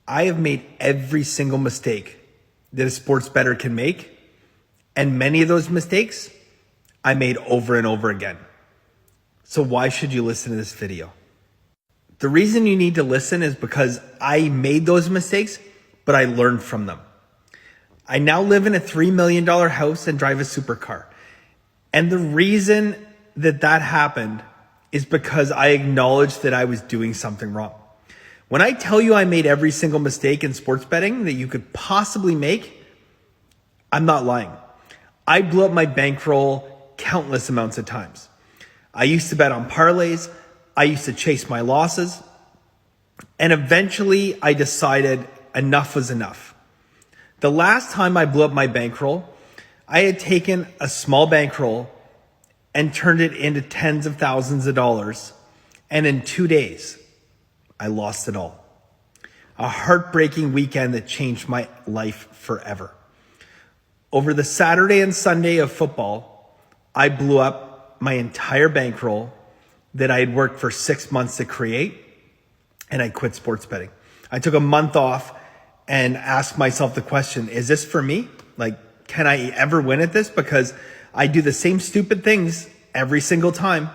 I have made every single mistake that a sports bettor can make. And many of those mistakes I made over and over again. So why should you listen to this video? The reason you need to listen is because I made those mistakes, but I learned from them. I now live in a $3 million house and drive a supercar. And the reason that happened is because I acknowledged that I was doing something wrong. When I tell you I made every single mistake in sports betting that you could possibly make, I'm not lying. I blew up my bankroll countless amounts of times. I used to bet on parlays. I used to chase my losses. And eventually I decided enough was enough. The last time I blew up my bankroll, I had taken a small bankroll and turned it into tens of thousands of dollars. And in 2 days, I lost it all. A heartbreaking weekend that changed my life forever. Over the Saturday and Sunday of football, I blew up my entire bankroll that I had worked for 6 months to create, and I quit sports betting. I took a month off and asked myself the question, is this for me? Like, can I ever win at this? Because I do the same stupid things every single time.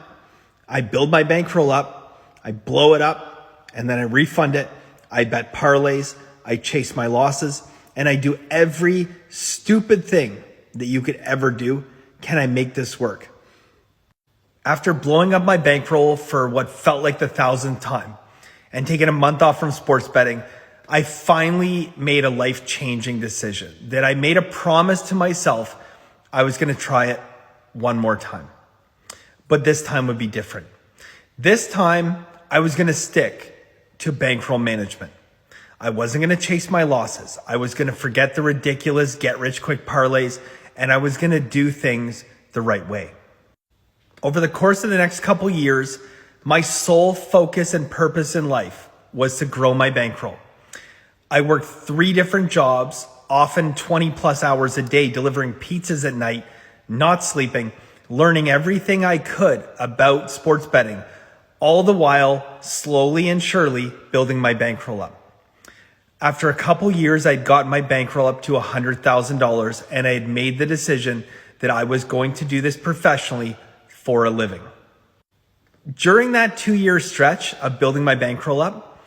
I build my bankroll up, I blow it up, and then I refund it. I bet parlays, I chase my losses, and I do every stupid thing that you could ever do. Can I make this work? After blowing up my bankroll for what felt like the 1,000th time and taking a month off from sports betting, I finally made a life-changing decision that I made a promise to myself I was going to try it one more time. But this time would be different. This time, I was going to stick to bankroll management. I wasn't going to chase my losses. I was going to forget the ridiculous get-rich-quick parlays, and I was going to do things the right way. Over the course of the next couple years, my sole focus and purpose in life was to grow my bankroll. I worked 3 different jobs, often 20 plus hours a day, delivering pizzas at night, not sleeping, learning everything I could about sports betting, all the while slowly and surely building my bankroll up. After a couple years, I'd gotten my bankroll up to $100,000, and I had made the decision that I was going to do this professionally for a living. During that 2-year stretch of building my bankroll up,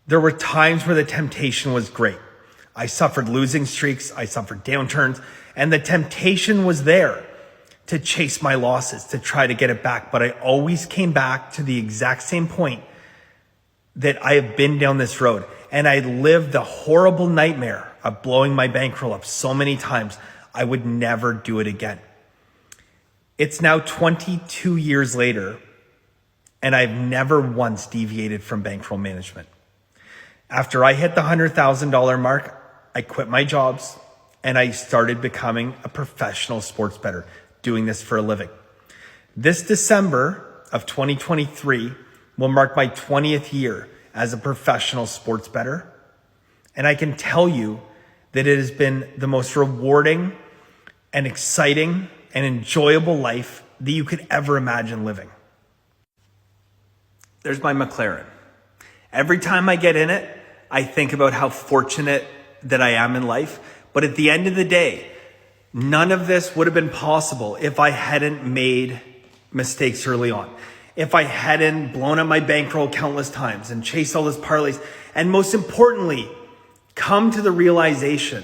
there were times where the temptation was great. I suffered losing streaks, I suffered downturns, and the temptation was there to chase my losses, to try to get it back. But I always came back to the exact same point that I have been down this road. And I lived the horrible nightmare of blowing my bankroll up so many times, I would never do it again. It's now 22 years later, and I've never once deviated from bankroll management. After I hit the $100,000 mark, I quit my jobs and I started becoming a professional sports bettor, doing this for a living. This December of 2023 will mark my 20th year as a professional sports bettor. And I can tell you that it has been the most rewarding and exciting and enjoyable life that you could ever imagine living. There's my McLaren. Every time I get in it, I think about how fortunate that I am in life. But at the end of the day, none of this would have been possible if I hadn't made mistakes early on. If I hadn't blown up my bankroll countless times and chased all those parlays. And most importantly, come to the realization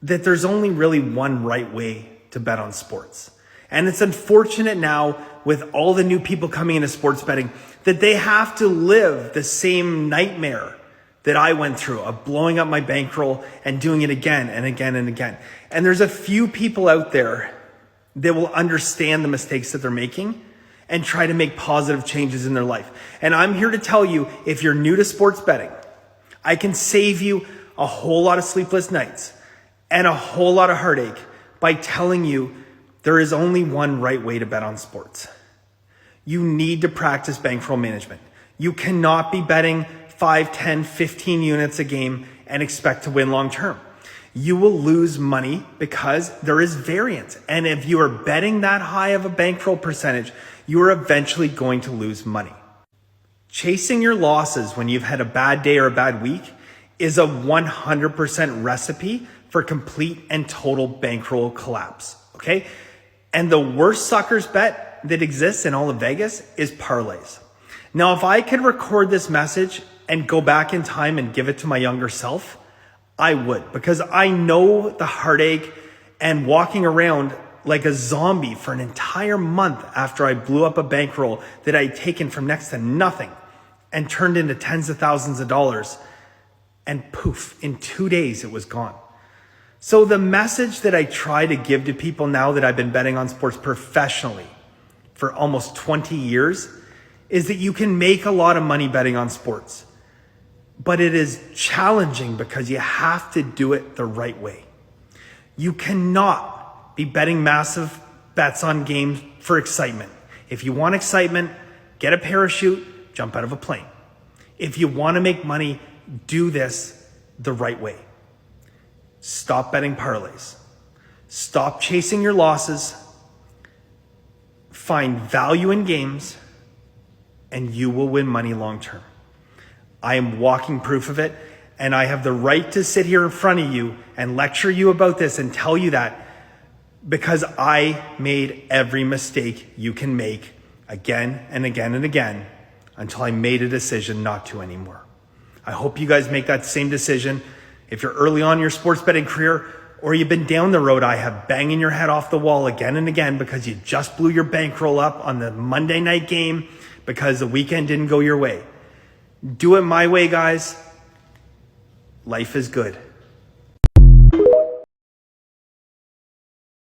that there's only really one right way to bet on sports. And it's unfortunate now with all the new people coming into sports betting that they have to live the same nightmare that I went through of blowing up my bankroll and doing it again and again and again. And there's a few people out there that will understand the mistakes that they're making and try to make positive changes in their life. And I'm here to tell you, if you're new to sports betting, I can save you a whole lot of sleepless nights and a whole lot of heartache by telling you there is only one right way to bet on sports. You need to practice bankroll management. You cannot be betting 5, 10, 15 units a game and expect to win long term. You will lose money because there is variance. And if you are betting that high of a bankroll percentage, you are eventually going to lose money. Chasing your losses when you've had a bad day or a bad week is a 100% recipe for complete and total bankroll collapse, okay? And the worst sucker's bet that exists in all of Vegas is parlays. Now, if I could record this message and go back in time and give it to my younger self, I would, because I know the heartache and walking around like a zombie for an entire month after I blew up a bankroll that I'd taken from next to nothing and turned into tens of thousands of dollars. And poof, in 2 days, it was gone. So the message that I try to give to people now that I've been betting on sports professionally for almost 20 years is that you can make a lot of money betting on sports, but it is challenging because you have to do it the right way. You cannot be betting massive bets on games for excitement. If you want excitement, get a parachute, jump out of a plane. If you want to make money, do this the right way. Stop betting parlays. Stop chasing your losses. Find value in games, and you will win money long term. I am walking proof of it, and I have the right to sit here in front of you and lecture you about this and tell you that because I made every mistake you can make again and again and again until I made a decision not to anymore. I hope you guys make that same decision. If you're early on in your sports betting career, or you've been down the road I have, banging your head off the wall again and again because you just blew your bankroll up on the Monday night game because the weekend didn't go your way. Do it my way, guys. Life is good.